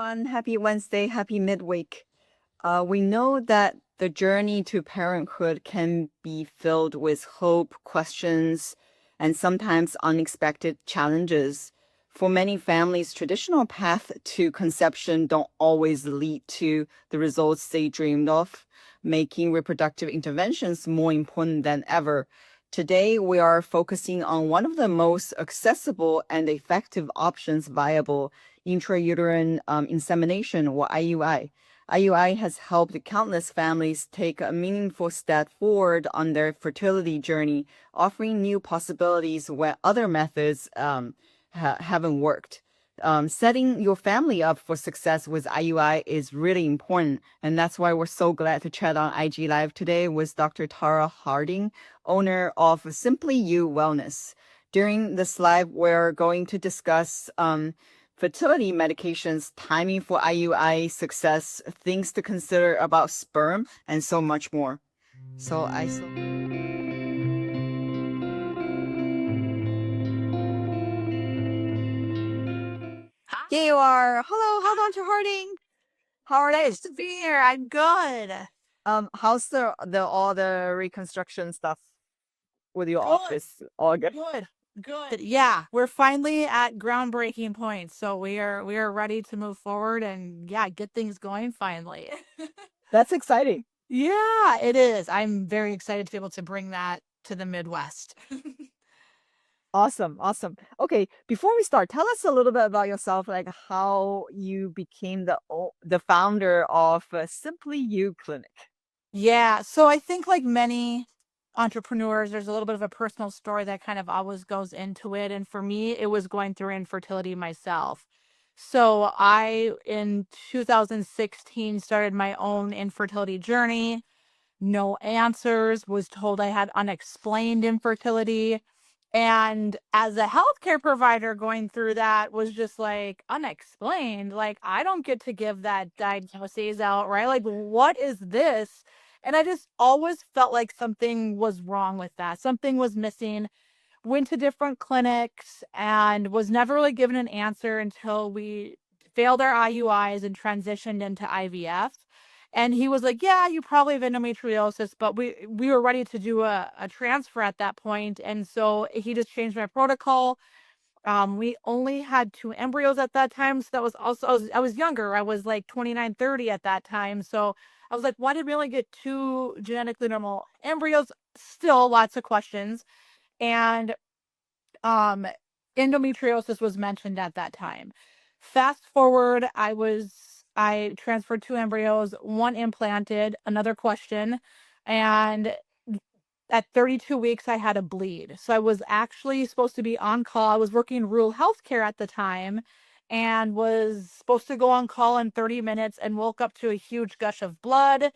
Happy Wednesday, happy midweek. We know that the journey to parenthood can be filled with hope, questions, and sometimes unexpected challenges. For many families, traditional path to conception don't always lead to the results they dreamed of, making reproductive interventions more important than ever. Today, we are focusing on one of the most accessible and effective options viable, intrauterine insemination, or IUI. IUI has helped countless families take a meaningful step forward on their fertility journey, offering new possibilities where other methods haven't worked. Setting your family up for success with IUI is really important, and that's why we're so glad to chat on IG Live today with Dr. Tara Harding, owner of Simply You Wellness. During this live, we're going to discuss fertility medications, timing for IUI success, things to consider about sperm, and so much more. So here you are. Hello, Dr. Harding. How are you? Nice to be here. I'm good. How's the all the reconstruction stuff with your Good. office? All good? Good. Yeah, we're finally at groundbreaking point. So we are ready to move forward and get things going finally. That's exciting. Yeah, it is. I'm very excited to be able to bring that to the Midwest. Awesome. Okay, before we start, tell us a little bit about yourself, like how you became the founder of Simply You Clinic. Yeah, so I think like many entrepreneurs, there's a little bit of a personal story that kind of always goes into it. And for me, it was going through infertility myself. So I, in 2016, started my own infertility journey. No answers, was told I had unexplained infertility. And as a healthcare provider going through that was just like unexplained. Like, I don't get to give that diagnosis out, right? Like, what is this? And I just always felt like something was wrong with that. Something was missing. Went to different clinics and was never really given an answer until we failed our IUIs and transitioned into IVF. And he was like, yeah, you probably have endometriosis, but we were ready to do a transfer at that point. And so he just changed my protocol. We only had 2 embryos at that time. So that was also, I was younger. I was like 29, 30 at that time. So I was like, why did we only get 2 genetically normal embryos? Still lots of questions. And um, endometriosis was mentioned at that time. Fast forward, I transferred 2 embryos, 1 implanted, another question, and at 32 weeks I had a bleed. So I was actually supposed to be on call. I was working in rural healthcare at the time and was supposed to go on call in 30 minutes and woke up to a huge gush of blood.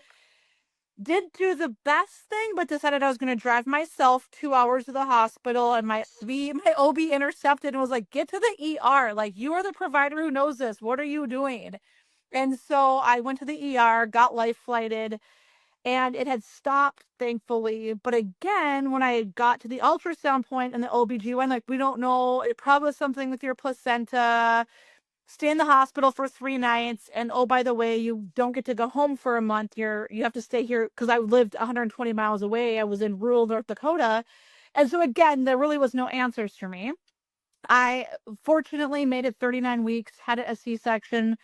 Did do the best thing, but decided I was going to drive myself 2 hours to the hospital. And my OB intercepted and was like, "Get to the ER. Like, you are the provider who knows this. What are you doing?" And so I went to the ER, got life flighted, and it had stopped, thankfully. But again, when I got to the ultrasound point and the OBGYN, like, we don't know, it probably was something with your placenta. Stay in the hospital for 3 nights, and oh, by the way, you don't get to go home for a month. You have to stay here because I lived 120 miles away. I was in rural North Dakota. And so again, there really was no answers for me. I fortunately made it 39 weeks, had a C-section,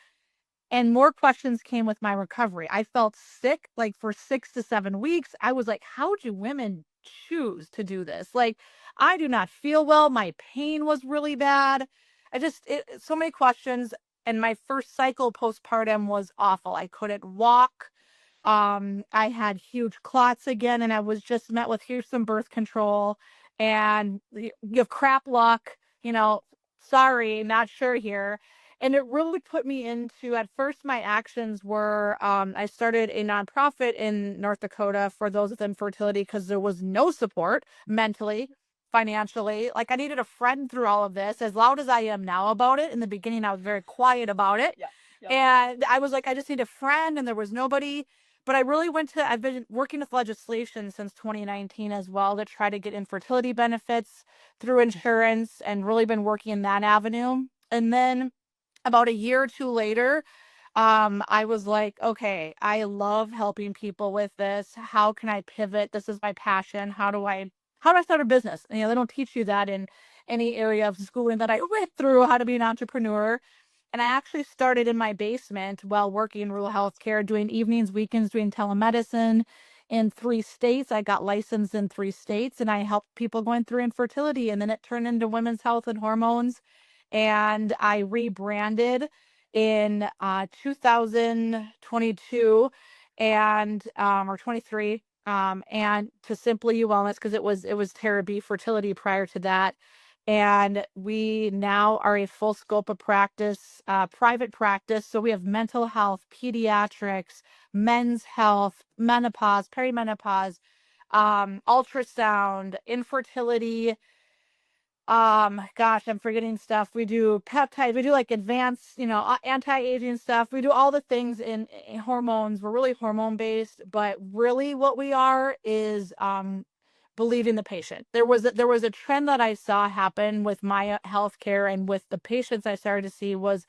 and more questions came with my recovery. I felt sick like for 6 to 7 weeks. I was like, how do women choose to do this? Like, I do not feel well. My pain was really bad. So many questions. And my first cycle postpartum was awful. I couldn't walk. I had huge clots again, and I was just met with, here's some birth control, and you have crap luck, sorry, not sure here. And it really put me into, at first, my actions were, I started a nonprofit in North Dakota for those with infertility because there was no support mentally, financially. Like, I needed a friend through all of this. As loud as I am now about it, in the beginning, I was very quiet about it. Yeah. And I was like, I just need a friend, and there was nobody. But I've been working with legislation since 2019 as well to try to get infertility benefits through insurance and really been working in that avenue. And then About a year or two later, I was like, okay, I love helping people with this. How can I pivot? This is my passion. How do I start a business? And, they don't teach you that in any area of schooling that I went through, how to be an entrepreneur. And I actually started in my basement while working in rural healthcare, doing evenings, weekends, doing telemedicine in 3 states. I got licensed in 3 states, and I helped people going through infertility. And then it turned into women's health and hormones. And I rebranded in 2022 and or 23 and to Simply You Wellness, because it was Terra B Fertility prior to that. And we now are a full scope of practice, private practice. So we have mental health, pediatrics, men's health, menopause, perimenopause, ultrasound, infertility. Gosh, I'm forgetting stuff. We do peptides. We do like advanced, anti-aging stuff. We do all the things in hormones. We're really hormone based, but really what we are is believing the patient. There was a trend that I saw happen with my healthcare and with the patients I started to see was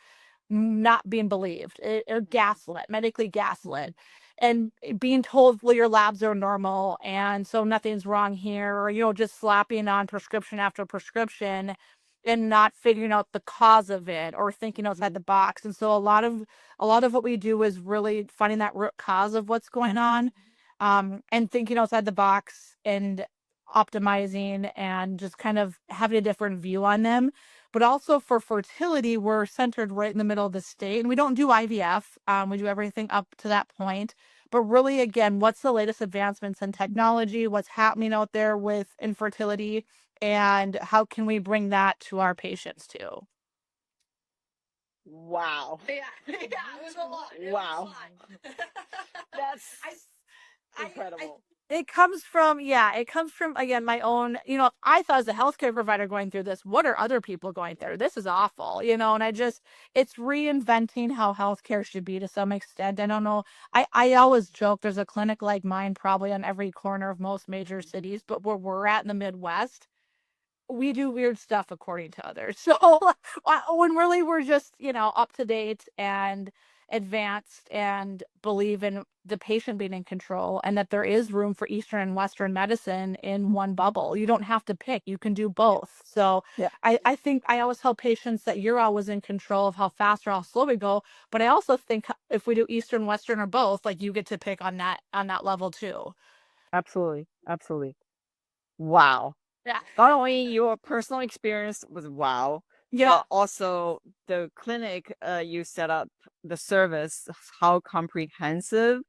not being believed, or gaslit, medically gaslit, and being told, well, your labs are normal and so nothing's wrong here, or just slapping on prescription after prescription and not figuring out the cause of it or thinking outside the box. And so a lot of what we do is really finding that root cause of what's going on, and thinking outside the box and optimizing and just kind of having a different view on them. But also for fertility, we're centered right in the middle of the state, and we don't do IVF. We do everything up to that point. But really, again, what's the latest advancements in technology? What's happening out there with infertility? And how can we bring that to our patients too? Wow. Yeah, yeah, it was a lot. Wow. That's I incredible. it comes from, again, my own, I thought as a healthcare provider going through this, what are other people going through? This is awful, and it's reinventing how healthcare should be to some extent. I don't know. I always joke there's a clinic like mine probably on every corner of most major cities, but where we're at in the Midwest, we do weird stuff according to others. So when really we're just, up to date and advanced and believe in the patient being in control, and that there is room for Eastern and Western medicine in one bubble. You don't have to pick, you can do both. So Yeah. I think I always tell patients that you're always in control of how fast or how slow we go. But I also think if we do Eastern, Western, or both, like you get to pick on that level too. Absolutely. Absolutely. Wow. Yeah. Not only your personal experience was wow, Yeah. but also the clinic you set up, the service, how comprehensive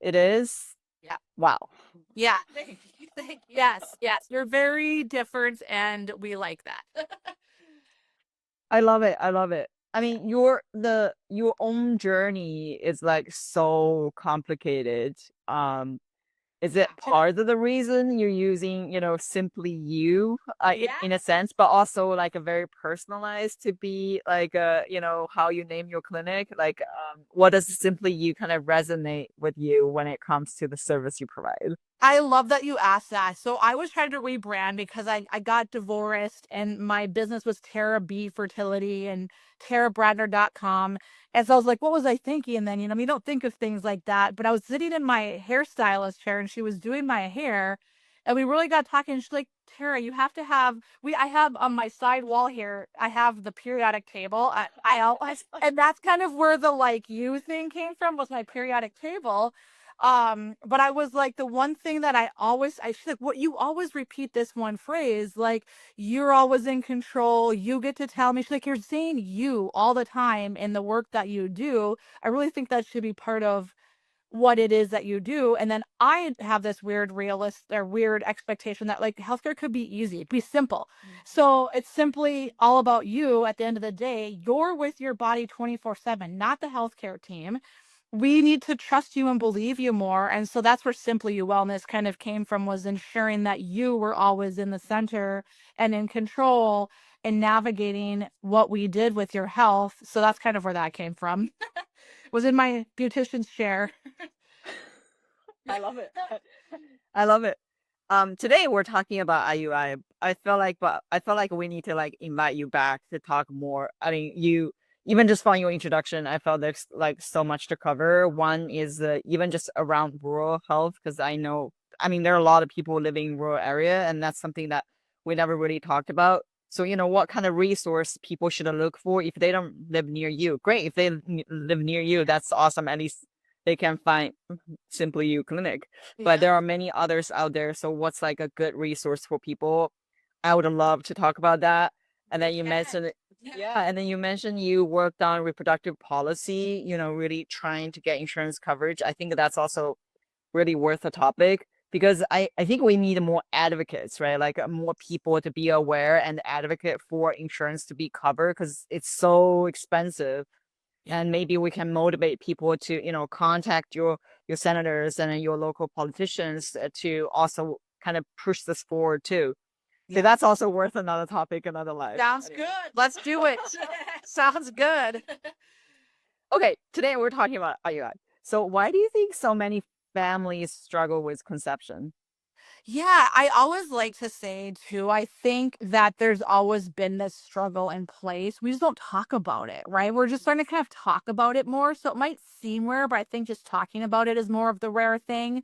it is. Yeah. Wow. Yeah. Yes, yes. You're very different and we like that. I love it. I love it. I mean, your own journey is like so complicated. Is it part of the reason you're using, simply you, Yeah. in a sense, but also like a very personalized to be like, how you name your clinic? Like, what does simply you kind of resonate with you when it comes to the service you provide? I love that you asked that. So I was trying to rebrand because I got divorced and my business was Terra B Fertility and TerraBradner.com. And so I was like, what was I thinking? And then, you don't think of things like that. But I was sitting in my hairstylist chair and she was doing my hair. And we really got talking. And she's like, Tara, you have to have I have on my side wall here, I have the periodic table. I always, and that's kind of where the like you thing came from, was my periodic table. But I was like, the one thing that she's like, what, you always repeat this one phrase, like, you're always in control, you get to tell me. She's like, you're saying you all the time in the work that you do. I really think that should be part of what it is that you do. And then I have this weird expectation that like healthcare could be easy, be simple. So it's simply all about you at the end of the day. You're with your body 24/7, not the healthcare team. We need to trust you and believe you more. And so that's where Simply You Wellness kind of came from, was ensuring that you were always in the center and in control and navigating what we did with your health. So that's kind of where that came from. Was in my beautician's chair. I love it. I love it. Today we're talking about IUI. I feel like we need to like invite you back to talk more. I mean, even just from your introduction, I felt there's like so much to cover. One is even just around rural health, because I mean, there are a lot of people living in rural area, and that's something that we never really talked about. So, what kind of resource people should look for if they don't live near you? Great. If they live near you, that's awesome. At least they can find Simply You Clinic. But Yeah. there are many others out there. So what's like a good resource for people? I would love to talk about that. And then you mentioned, yeah, and then you mentioned you worked on reproductive policy, really trying to get insurance coverage. I think that's also really worth a topic because I think we need more advocates, right? Like more people to be aware and advocate for insurance to be covered because it's so expensive. And maybe we can motivate people to, contact your senators and your local politicians to also kind of push this forward too. So Yeah. that's also worth another topic, another life. Sounds Anyway. good. Let's do it. Sounds good. Okay, today we're talking about IUI. So why do you think so many families struggle with conception? Yeah, I always like to say too, I think that there's always been this struggle in place. We just don't talk about it, right? We're just starting to kind of talk about it more. So it might seem rare, but I think just talking about it is more of the rare thing.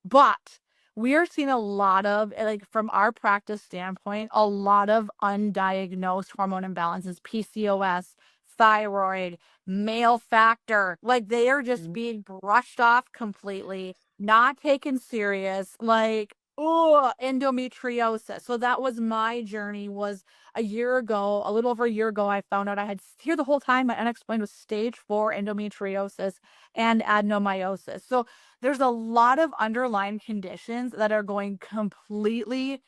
But we are seeing a lot of, like, from our practice standpoint, a lot of undiagnosed hormone imbalances, PCOS, thyroid, male factor. Like, they are just Mm. being brushed off completely, not taken serious. Like, oh, endometriosis. So that was my journey. Was a year ago, a little over a year ago, I found out I had here the whole time. My unexplained was stage 4 endometriosis and adenomyosis. So there's a lot of underlying conditions that are going completely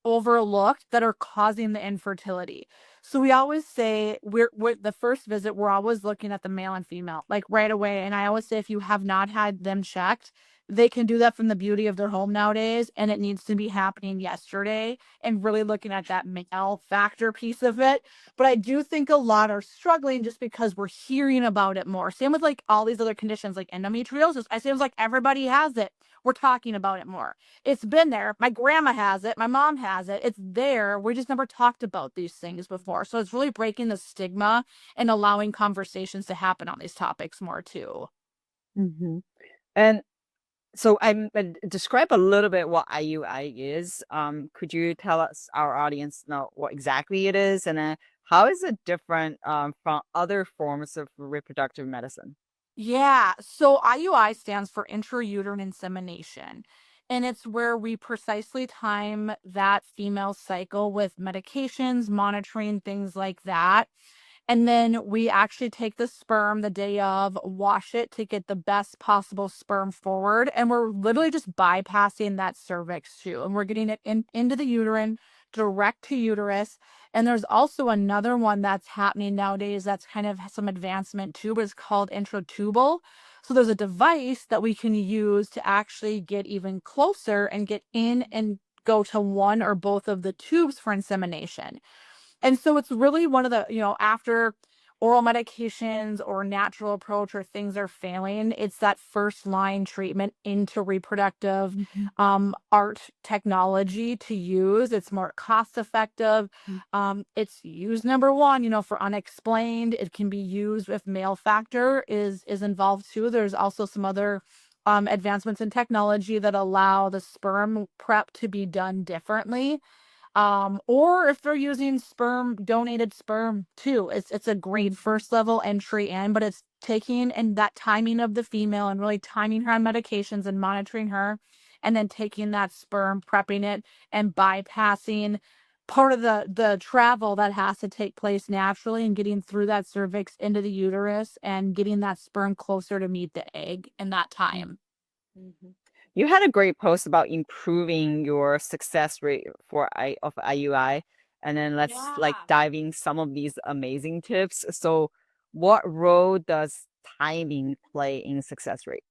overlooked that are causing the infertility. So we always say we're the first visit, we're always looking at the male and female, like right away. And I always say if you have not had them checked, they can do that from the beauty of their home nowadays, and it needs to be happening yesterday and really looking at that male factor piece of it. But I do think a lot are struggling just because we're hearing about it more. Same with like all these other conditions like endometriosis. I seems like everybody has it. We're talking about it more. It's been there. My grandma has it. My mom has it. It's there. We just never talked about these things before. So it's really breaking the stigma and allowing conversations to happen on these topics more too. Hmm. And so describe a little bit what IUI is. Could you tell us, our audience, know what exactly it is, and how is it different from other forms of reproductive medicine? Yeah. So IUI stands for intrauterine insemination. And it's where we precisely time that female cycle with medications, monitoring, things like that. And then we actually take the sperm the day of, wash it to get the best possible sperm forward. And we're literally just bypassing that cervix too. And we're getting it into the uterine, direct to uterus. And there's also another one that's happening nowadays that's kind of some advancement too, but it's called introtubal. So there's a device that we can use to actually get even closer and get in and go to one or both of the tubes for insemination. And so it's really one of the, after oral medications or natural approach or things are failing, it's that first line treatment into reproductive Mhm. art technology to use. It's more cost effective. Mm. It's used number one, for unexplained. It can be used if male factor is involved too. There's also some other advancements in technology that allow the sperm prep to be done differently, or if they're using donated sperm too. It's a great first level entry in, but it's taking and that timing of the female and really timing her on medications and monitoring her, and then taking that sperm, prepping it, and bypassing part of the travel that has to take place naturally and getting through that cervix into the uterus and getting that sperm closer to meet the egg in that time. Mhm. You had a great post about improving your success rate for IUI, and then let's like Yeah. dive in some of these amazing tips. So, what role does timing play in success rate?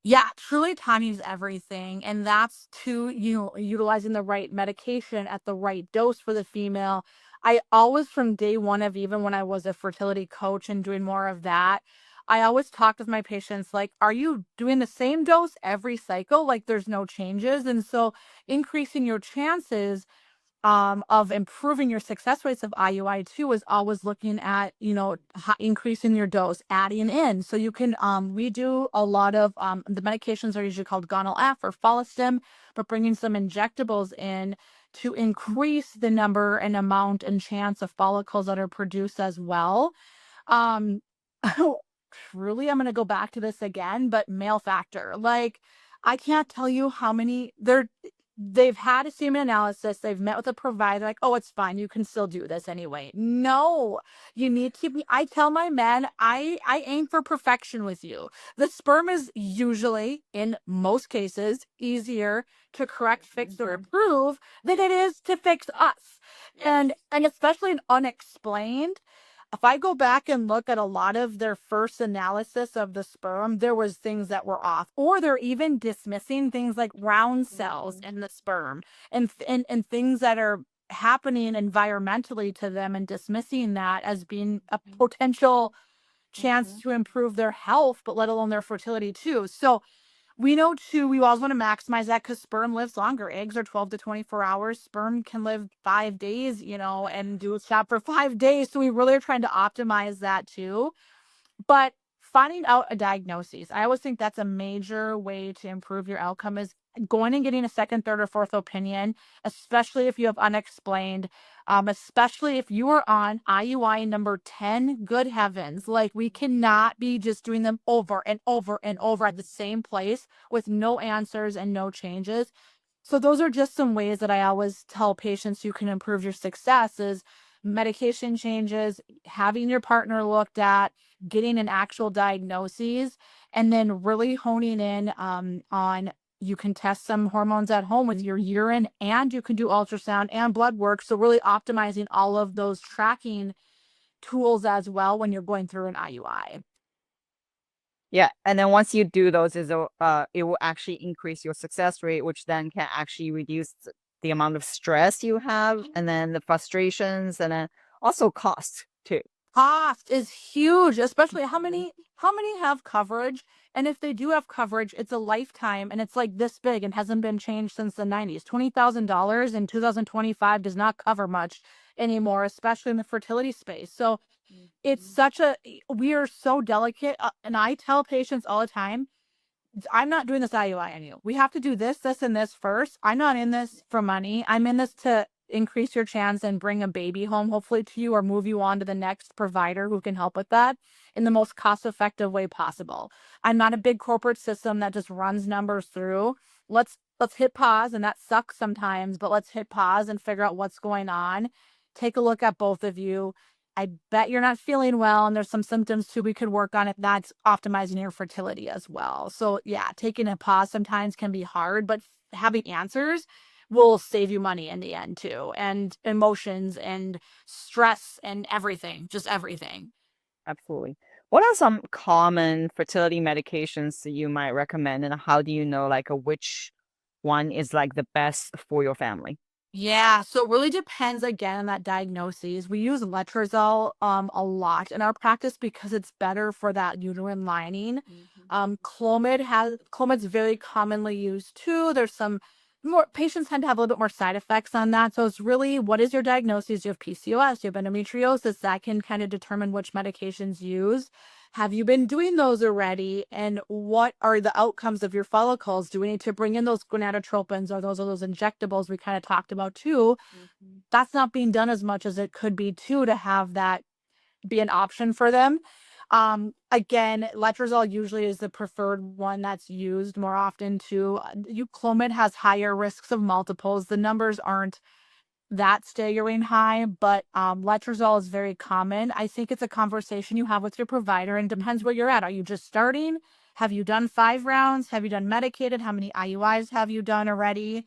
Yeah, truly timing is everything. And that's to, utilizing the right medication at the right dose for the female. I always, from day one of even when I was a fertility coach and doing more of that, I always talked with my patients like, are you doing the same dose every cycle? Like there's no changes. And so increasing your chances of improving your success rates of IUI too is always looking at, increasing your dose, adding in. So you can, we do a lot of, the medications are usually called Gonal F or Follistim, but bringing some injectables in to increase the number and amount and chance of follicles that are produced as well. Um, truly, I'm going to go back to this again, but male factor, like, I can't tell you how many they've had a semen analysis, they've met with a provider, like, oh, it's fine, you can still do this anyway. No, you need to be, I tell my men, I aim for perfection with you. The sperm is usually, in most cases, easier to correct, fix, or improve than it is to fix us. And especially in unexplained, if I go back and look at a lot of their first analysis of the sperm, there was things that were off, or they're even dismissing things like round cells in the sperm and things that are happening environmentally to them and dismissing that as being a potential chance to improve their health, but let alone their fertility too. So we know too, we always want to maximize that because sperm lives longer. Eggs are 12 to 24 hours. Sperm can live 5 days, and do its job for 5 days. So we really are trying to optimize that too. But finding out a diagnosis, I always think that's a major way to improve your outcome is going and getting a second, third, or fourth opinion, especially if you have unexplained, especially if you are on IUI number 10, good heavens. Like, we cannot be just doing them over and over and over at the same place with no answers and no changes. So those are just some ways that I always tell patients you can improve your success is medication changes, having your partner looked at, getting an actual diagnosis, and then really honing in on you can test some hormones at home with your urine, and you can do ultrasound and blood work. So really optimizing all of those tracking tools as well when you're going through an IUI. Yeah, and then once you do those, it will actually increase your success rate, which then can actually reduce the amount of stress you have, and then the frustrations, and then also cost too. Cost is huge, especially how many have coverage, and if they do have coverage, it's a lifetime and it's like this big and hasn't been changed since the 90s. $20,000 in 2025 does not cover much anymore, especially in the fertility space. So it's we are so delicate, and I tell patients all the time, I'm not doing this IUI on you. We have to do this, this, and this first. I'm not in this for money. I'm in this to increase your chance and bring a baby home, hopefully, to you, or move you on to the next provider who can help with that in the most cost-effective way possible. I'm not a big corporate system that just runs numbers through. Let's hit pause, and that sucks sometimes, but let's hit pause and figure out what's going on. Take a look at both of you. I bet you're not feeling well, and there's some symptoms too we could work on if that's optimizing your fertility as well. So yeah, taking a pause sometimes can be hard, but having answers will save you money in the end too, and emotions and stress and everything, just everything. Absolutely. What are some common fertility medications that you might recommend, and how do you know like which one is like the best for your family? Yeah, so it really depends again on that diagnosis. We use letrozole a lot in our practice because it's better for that uterine lining. Clomid's very commonly used too. There's some more patients tend to have a little bit more side effects on that. So it's really, what is your diagnosis? You have PCOS, you have endometriosis, that can kind of determine which medications used. Have you been doing those already? And what are the outcomes of your follicles? Do we need to bring in those gonadotropins, or those injectables we kind of talked about too? That's not being done as much as it could be too, to have that be an option for them. Again, letrozole usually is the preferred one that's used more often too. Clomid has higher risks of multiples. The numbers aren't that staggering high, but letrozole is very common. I think it's a conversation you have with your provider, and depends where you're at. Are you just starting? Have you done 5 rounds? Have you done medicated? How many IUIs have you done already?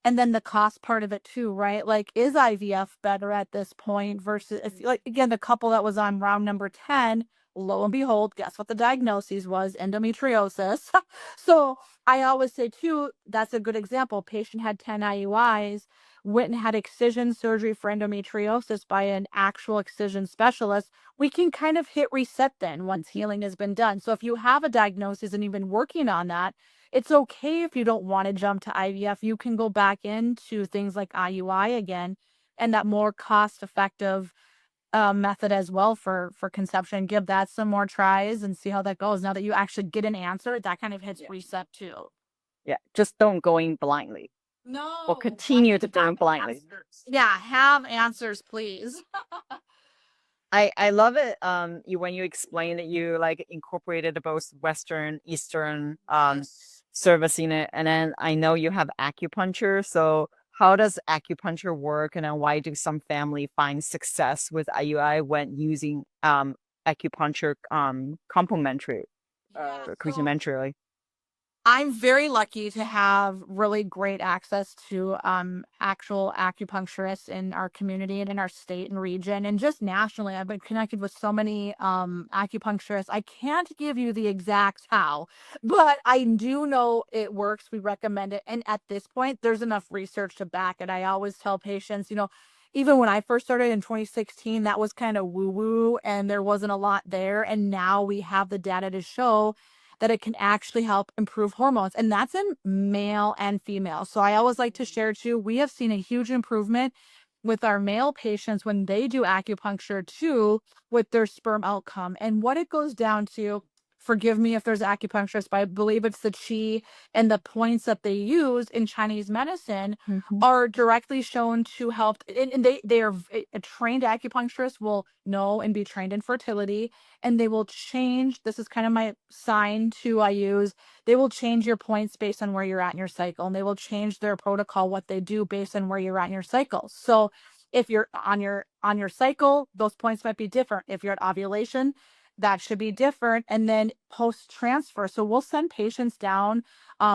And then the cost part of it too, right? Like, is IVF better at this point versus, if, like, again, the couple that was on round number 10, lo and behold, guess what the diagnosis was? Endometriosis. So I always say too, that's a good example. Patient had 10 IUIs. went and had excision surgery for endometriosis by an actual excision specialist, we can kind of hit reset then once healing has been done. So if you have a diagnosis and you've been working on that, it's okay if you don't want to jump to IVF. You can go back into things like IUI again and that more cost effective method as well for conception. Give that some more tries and see how that goes. Now that you actually get an answer, that kind of hits reset too. Yeah, just don't go in blindly or No, continue to go in blindly. yeah, have answers, please. I love it. You when you explain that you like incorporated both Western, Eastern service in it, and then I know you have acupuncture. So how does acupuncture work, and then why do some family find success with IUI when using acupuncture complementary complementary? I'm very lucky to have really great access to actual acupuncturists in our community and in our state and region and just nationally. I've been connected with so many acupuncturists. I can't give you the exact how, but I do know it works. We recommend it. And at this point, there's enough research to back it. I always tell patients, even when I first started in 2016, that was kind of woo woo and there wasn't a lot there. And now we have the data to show that it can actually help improve hormones. And that's in male and female. So I always like to share too, we have seen a huge improvement with our male patients when they do acupuncture too with their sperm outcome. And what it goes down to, forgive me if there's acupuncturists, but I believe it's the chi and the points that they use in Chinese medicine are directly shown to help. And they are a trained acupuncturist will know and be trained in fertility, and they will change. This is kind of my sign too I use. They will change your points based on where you're at in your cycle, and they will change their protocol, what they do based on where you're at in your cycle. So if you're on your cycle, those points might be different. If you're at ovulation, that should be different. And then post transfer. So we'll send patients down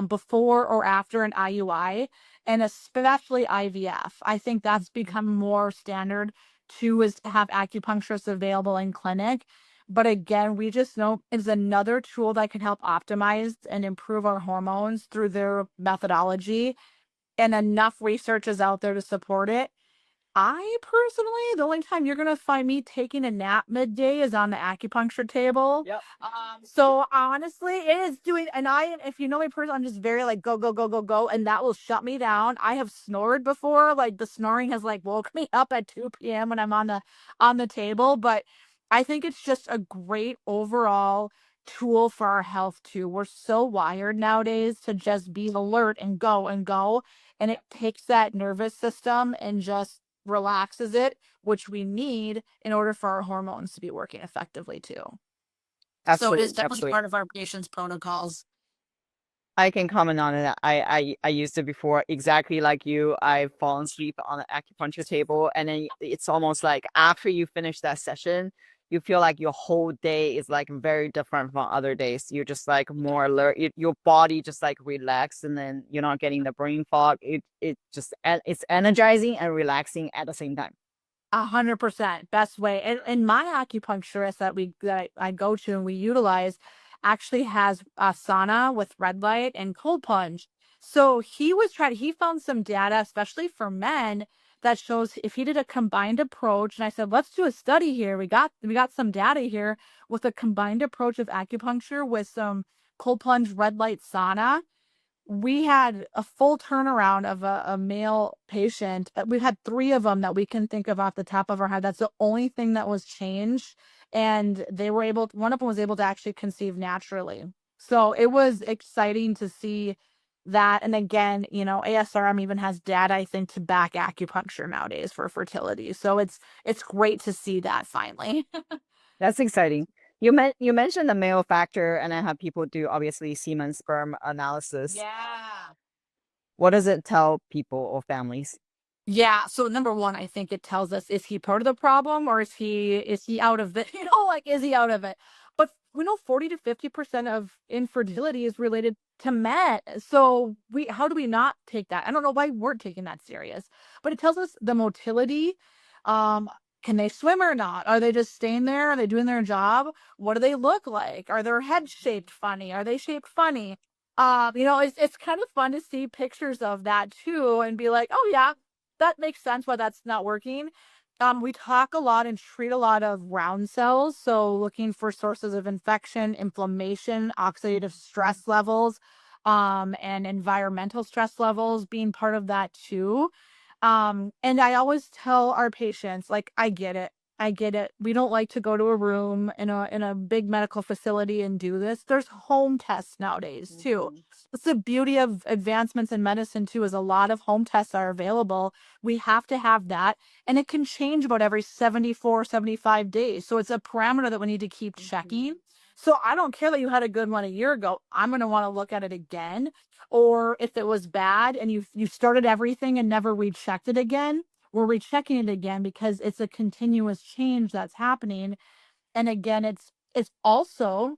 before or after an IUI and especially IVF. I think that's become more standard too, is to have acupuncturists available in clinic. But again, we just know it's another tool that can help optimize and improve our hormones through their methodology. And enough research is out there to support it. I personally, the only time you're gonna find me taking a nap midday is on the acupuncture table. Yep. So honestly, it is doing, and if you know me personally, I'm just very like go, go, go, go, go, and that will shut me down. I have snored before, like the snoring has like woke me up at 2 p.m. when I'm on the table. But I think it's just a great overall tool for our health too. We're so wired nowadays to just be alert and go and go. And it takes that nervous system and just relaxes it, which we need in order for our hormones to be working effectively too. So it is definitely Absolutely. part of our patients' protocols. I can comment on it. I used it before, exactly like you. I've fallen asleep on an acupuncture table, and then it's almost like after you finish that session, you feel like your whole day is like very different from other days. You're just like more alert. Your body just like relax, and then you're not getting the brain fog. It's energizing and relaxing at the same time. 100% best way. And my acupuncturist that I go to and we utilize actually has a sauna with red light and cold plunge. So he found some data, especially for men, that shows if he did a combined approach, and I said, let's do a study here. We got some data here with a combined approach of acupuncture with some cold plunge red light sauna. We had a full turnaround of a male patient. We've had 3 of them that we can think of off the top of our head. That's the only thing that was changed. And one of them was able to actually conceive naturally. So it was exciting to see that. And again, ASRM even has data, I think, to back acupuncture nowadays for fertility. So it's great to see that finally. That's exciting. You mentioned the male factor, and then have people do obviously semen sperm analysis. Yeah. What does it tell people or families? Yeah. So number one, I think it tells us, is he part of the problem or is he out of it? Like, is he out of it? But we know 40 to 50% of infertility is related to men. So how do we not take that? I don't know why we weren't taking that serious, but it tells us the motility. Um, can they swim or not? Are they just staying there? Are they doing their job? What do they look like? Are their heads shaped funny? Are they shaped funny? It's kind of fun to see pictures of that too and be like, oh yeah, that makes sense why that's not working. We talk a lot and treat a lot of round cells, so looking for sources of infection, inflammation, oxidative stress levels, and environmental stress levels being part of that too. And I always tell our patients, like, I get it. I get it. We don't like to go to a room in a big medical facility and do this. There's home tests nowadays too. That's the beauty of advancements in medicine too, is a lot of home tests are available. We have to have that. And it can change about every 74, 75 days. So it's a parameter that we need to keep checking. So I don't care that you had a good one a year ago. I'm going to want to look at it again. Or if it was bad and you started everything and never rechecked it again, we're rechecking it again because it's a continuous change that's happening. And again, it's also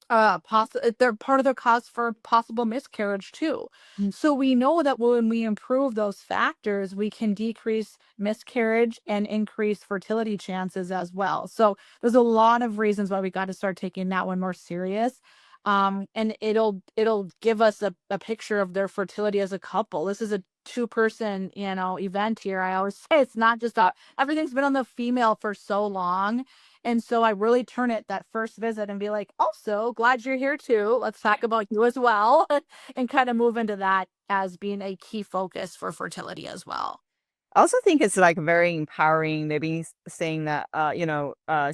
they're part of the cause for possible miscarriage too. So we know that when we improve those factors, we can decrease miscarriage and increase fertility chances as well. So there's a lot of reasons why we got to start taking that one more serious. And it'll give us a picture of their fertility as a couple. This is a two-person, event here. I always say it's not just everything's been on the female for so long. And so I really turn it that first visit and be like, also glad you're here too. Let's talk about you as well, and kind of move into that as being a key focus for fertility as well. I also think it's like very empowering. They've been saying that,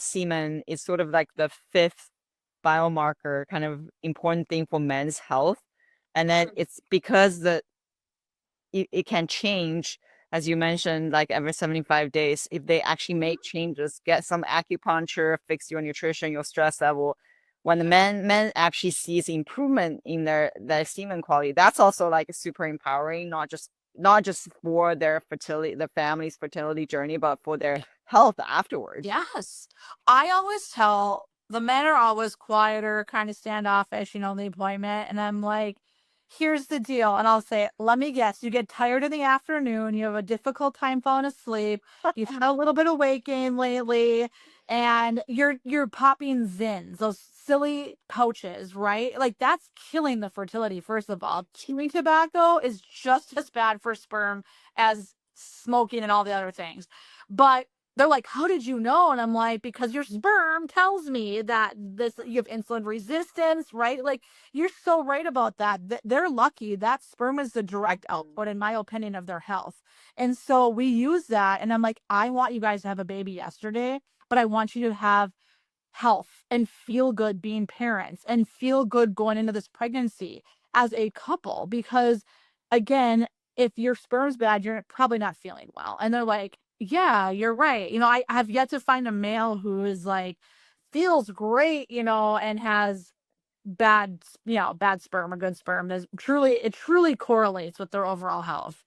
semen is sort of like the fifth biomarker, kind of important thing for men's health. And then it's because it can change, as you mentioned, like every 75 days. If they actually make changes, get some acupuncture, fix your nutrition, your stress level. When the men actually sees improvement in their semen quality, that's also like super empowering, not just for their fertility, the family's fertility journey, but for their health afterwards. Yes. I always tell the men are always quieter, kind of standoffish, the appointment. And I'm like, here's the deal. And I'll say, let me guess, you get tired in the afternoon, you have a difficult time falling asleep, you've had a little bit of weight gain lately, and you're popping Zins, those silly pouches, right? Like that's killing the fertility, first of all. Chewing tobacco is just as bad for sperm as smoking and all the other things. But they're like, how did you know? And I'm like, because your sperm tells me that you have insulin resistance, right? Like, you're so right about that. They're lucky that sperm is the direct output, in my opinion, of their health. And so we use that. And I'm like, I want you guys to have a baby yesterday, but I want you to have health and feel good being parents and feel good going into this pregnancy as a couple. Because again, if your sperm's bad, you're probably not feeling well. And they're like, yeah, you're right. I have yet to find a male who is like, feels great, and has bad sperm or good sperm. It truly correlates with their overall health.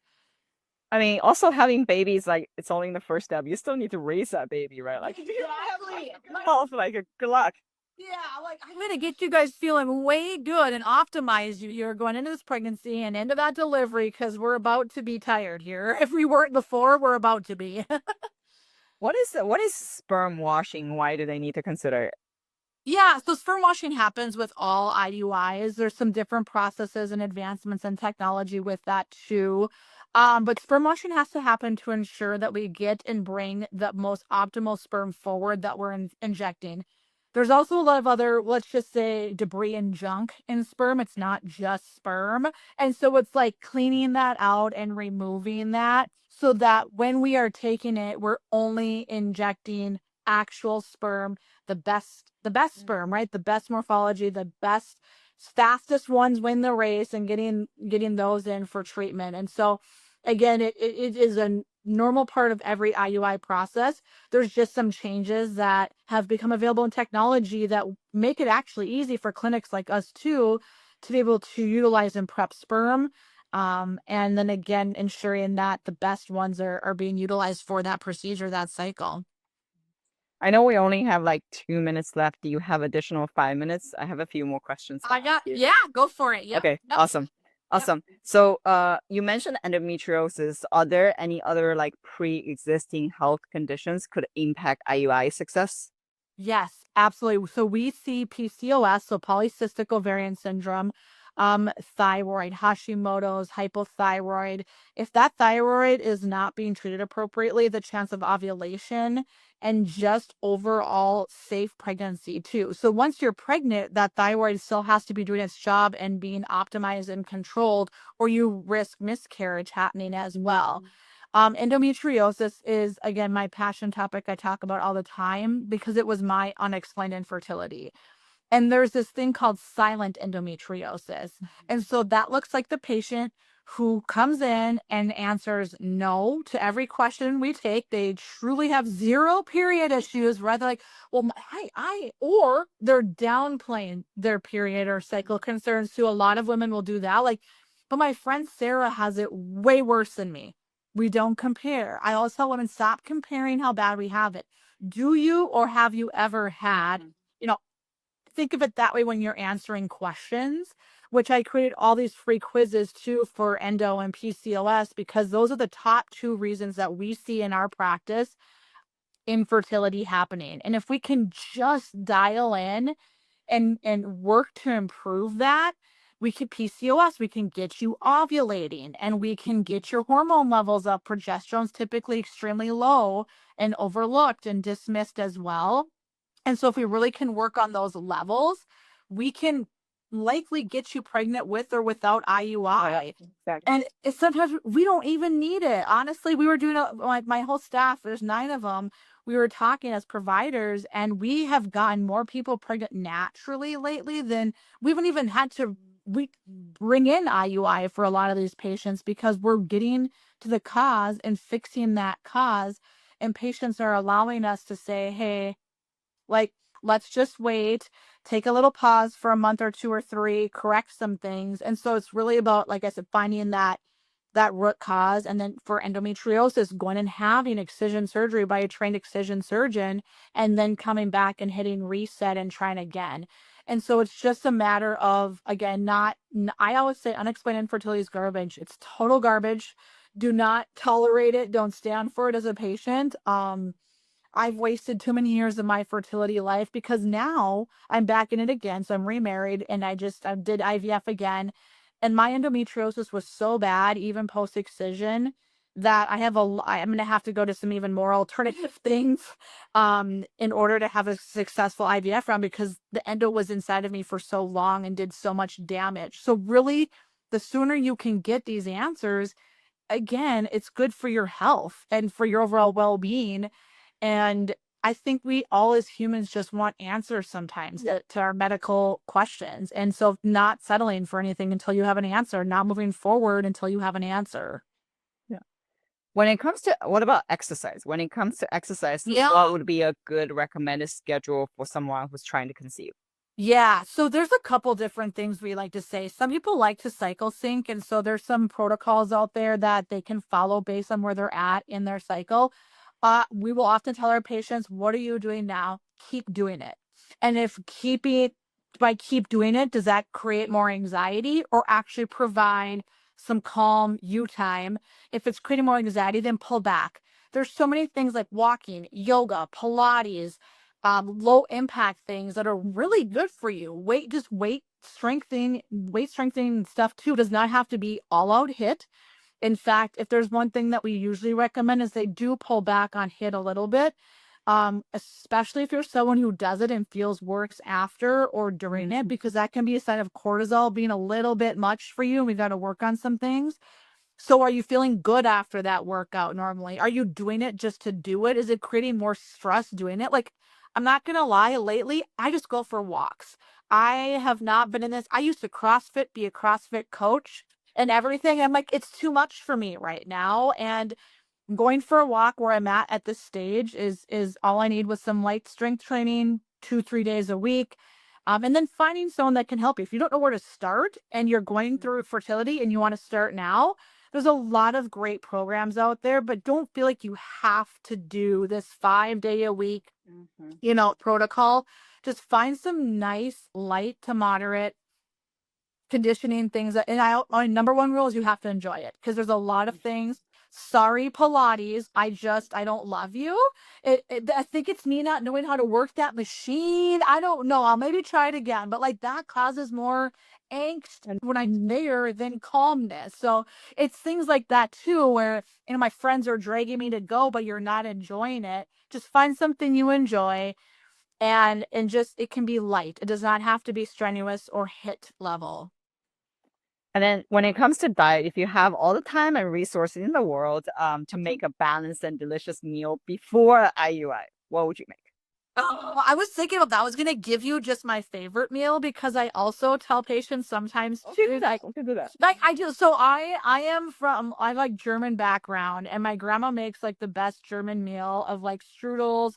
I mean, also having babies, like it's only the first step. You still need to raise that baby, right? Like if you have like good health, like good luck. Yeah, like I'm gonna get you guys feeling way good and optimize you. You're going into this pregnancy and into that delivery because we're about to be tired here. If we weren't before, we're about to be. What is sperm washing? Why do they need to consider it? Yeah, so sperm washing happens with all IUIs. There's some different processes and advancements in technology with that too. But sperm washing has to happen to ensure that we get and bring the most optimal sperm forward that we're injecting. There's also a lot of other, let's just say, debris and junk in sperm. It's not just sperm. And so it's like cleaning that out and removing that so that when we are taking it, we're only injecting actual sperm, the best sperm, right? The best morphology, the best fastest ones win the race, and getting those in for treatment. And so again, it is a normal part of every IUI process. There's just some changes that have become available in technology that make it actually easy for clinics like us too to be able to utilize and prep sperm. And then again, ensuring that the best ones are being utilized for that procedure, that cycle. I know we only have like 2 minutes left. Do you have additional 5 minutes? I have a few more questions. Yeah, go for it. Yeah. Okay, Yep. awesome. Awesome. So, you mentioned endometriosis. Are there any other like pre-existing health conditions could impact IUI success? Yes, absolutely. So we see PCOS, so polycystic ovarian syndrome, thyroid, Hashimoto's, hypothyroid. If that thyroid is not being treated appropriately, the chance of ovulation and just overall safe pregnancy too. So once you're pregnant, that thyroid still has to be doing its job and being optimized and controlled, or you risk miscarriage happening as well. Endometriosis is, again, my passion topic I talk about all the time because it was my unexplained infertility. And there's this thing called silent endometriosis. And so that looks like the patient who comes in and answers no to every question we take. They truly have zero period issues, rather like, well, or they're downplaying their period or cycle concerns too. A lot of women will do that. Like, but my friend Sarah has it way worse than me. We don't compare. I always tell women, stop comparing how bad we have it. Do you or have you ever had, you know, think of it that way when you're answering questions, which I created all these free quizzes too for endo and PCOS, because those are the top two reasons that we see in our practice infertility happening. And if we can just dial in and work to improve that, we can PCOS, we can get you ovulating and we can get your hormone levels up. Progesterone's typically extremely low and overlooked and dismissed as well. And so if we really can work on those levels, we can likely get you pregnant with or without IUI. Exactly. And it's sometimes we don't even need it. Honestly, we were doing like my whole staff, there's 9 of them. We were talking as providers, and we have gotten more people pregnant naturally lately than we haven't even had to bring in IUI for a lot of these patients, because we're getting to the cause and fixing that cause. And patients are allowing us to say, hey, like, let's just wait, take a little pause for a month or 2 or 3, correct some things. And so it's really about, like I said, finding that root cause. And then for endometriosis, going and having excision surgery by a trained excision surgeon, and then coming back and hitting reset and trying again. And so it's just a matter of, again, I always say unexplained infertility is garbage. It's total garbage. Do not tolerate it. Don't stand for it as a patient. I've wasted too many years of my fertility life, because now I'm back in it again. So I'm remarried, and I did IVF again. And my endometriosis was so bad, even post excision, that I'm going to have to go to some even more alternative things in order to have a successful IVF round, because the endo was inside of me for so long and did so much damage. So really, the sooner you can get these answers, again, it's good for your health and for your overall well-being. And I think we all as humans just want answers sometimes to our medical questions. And so not settling for anything until you have an answer, not moving forward until you have an answer. Yeah. When it comes to what about exercise? When it comes to exercise, Yeah. what would be a good recommended schedule for someone who's trying to conceive? Yeah, so there's a couple different things we like to say. Some people like to cycle sync, and so there's some protocols out there that they can follow based on where they're at in their cycle. We will often tell our patients, what are you doing now? Keep doing it. And if keep doing it, does that create more anxiety or actually provide some calm you time? If it's creating more anxiety, then pull back. There's so many things like walking, yoga, Pilates, low impact things that are really good for you. Weight strengthening stuff too does not have to be all out hit. In fact, if there's one thing that we usually recommend, is they do pull back on hit a little bit. Especially if you're someone who does it and feels worse after or during it, because that can be a sign of cortisol being a little bit much for you. And we've got to work on some things. So are you feeling good after that workout normally? Are you doing it just to do it? Is it creating more stress doing it? Like, I'm not going to lie, lately, I just go for walks. I have not been in this. I used to CrossFit, be a CrossFit coach and everything. I'm like, it's too much for me right now. And going for a walk where I'm at this stage is all I need, with some light strength training 2-3 days a week. And then finding someone that can help you. If you don't know where to start and you're going through fertility and you want to start now, there's a lot of great programs out there, but don't feel like you have to do this 5-day a week, protocol. Just find some nice light to moderate conditioning things my number one rule is you have to enjoy it, because there's a lot of things. sorry, Pilates. I don't love you. I think it's me not knowing how to work that machine. I don't know. I'll maybe try it again. But like that causes more angst and when I'm there than calmness. So it's things like that too, where, my friends are dragging me to go, but you're not enjoying it. Just find something you enjoy, and just, it can be light. It does not have to be strenuous or hit level. And then when it comes to diet, if you have all the time and resources in the world to make a balanced and delicious meal before IUI, what would you make? Oh, I was thinking about that. I was gonna give you just my favorite meal because I also tell patients sometimes too, like, Okay, do that. I do. So I like German background, and my grandma makes like the best German meal of like strudels,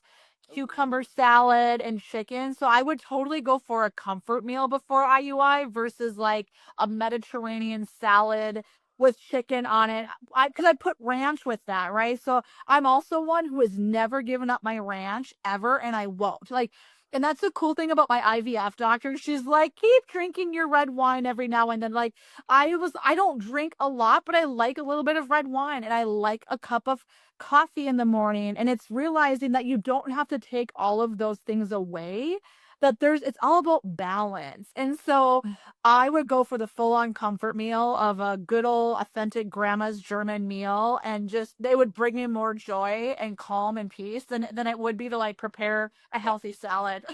cucumber salad, and chicken. So I would totally go for a comfort meal before IUI versus like a Mediterranean salad with chicken on it. Because I put ranch with that, right? So I'm also one who has never given up my ranch ever, and I won't. Like, and that's the cool thing about my IVF doctor. She's like, keep drinking your red wine every now and then. Like, I don't drink a lot, but I like a little bit of red wine, and I like a cup of coffee in the morning. And it's realizing that you don't have to take all of those things away, that it's all about balance. And so I would go for the full on comfort meal of a good old authentic grandma's German meal, and just they would bring me more joy and calm and peace than it would be to like prepare a healthy salad.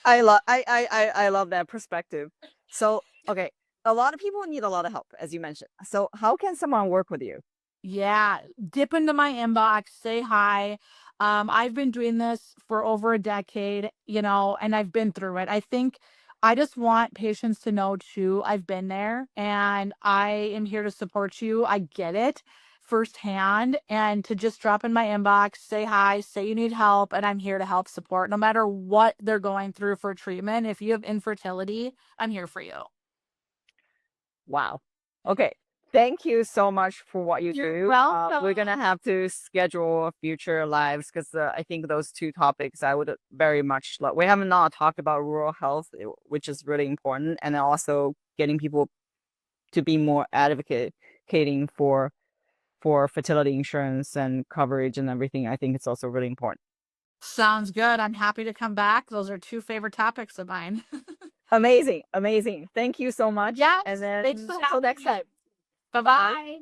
I love that perspective. So, okay, a lot of people need a lot of help, as you mentioned. So, how can someone work with you? Yeah, dip into my inbox, say hi. I've been doing this for over a decade, and I've been through it. I think I just want patients to know too, I've been there and I am here to support you. I get it firsthand, and to just drop in my inbox, say hi, say you need help, and I'm here to help support no matter what they're going through for treatment. If you have infertility, I'm here for you. Wow. Okay. Thank you so much for what you You're do. We're gonna welcome. have to schedule future lives because I think those two topics I would very much love. We have not talked about rural health, which is really important, and then also getting people to be more advocating for fertility insurance and coverage and everything. I think it's also really important. Sounds good. I'm happy to come back. Those are two favorite topics of mine. Amazing, amazing. Thank you so much. Yes. And then Thanks for until next having me. time. Bye Bye. bye.